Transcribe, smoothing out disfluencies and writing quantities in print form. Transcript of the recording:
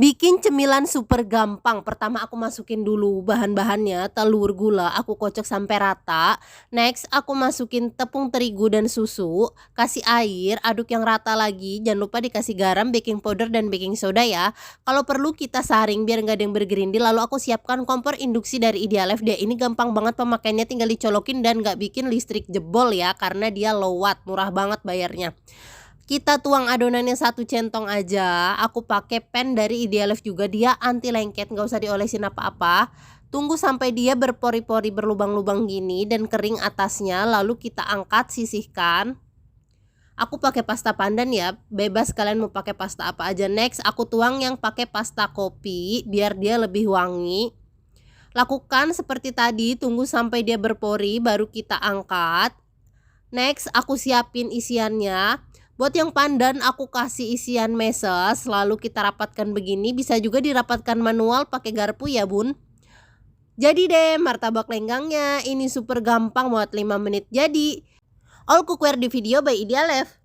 Bikin cemilan super gampang. Pertama aku masukin dulu bahan-bahannya, telur, gula, aku kocok sampai rata. Next, aku masukin tepung terigu dan susu, kasih air, aduk yang rata lagi. Jangan lupa dikasih garam, baking powder, dan baking soda ya. Kalau perlu kita saring biar nggak ada yang bergerindil. Lalu aku siapkan kompor induksi dari Idealef deh. Ini gampang banget pemakaiannya, tinggal dicolokin dan nggak bikin listrik jebol ya, karena dia low watt, murah banget bayarnya. Kita tuang adonannya 1 centong aja. Aku pakai pen dari Idealef juga, dia anti lengket, nggak usah diolesin apa-apa. Tunggu sampai dia berpori-pori, berlubang-lubang gini dan kering atasnya, lalu kita angkat, sisihkan. Aku pakai pasta pandan ya, bebas kalian mau pakai pasta apa aja. Next, aku tuang yang pakai pasta kopi biar dia lebih wangi. Lakukan seperti tadi, tunggu sampai dia berpori baru kita angkat. Next, aku siapin isiannya. Buat yang pandan aku kasih isian meses, lalu kita rapatkan begini. Bisa juga dirapatkan manual pakai garpu ya bun. Jadi deh martabak lenggangnya. Ini super gampang, buat 5 menit jadi. All cookware di video by Idealef.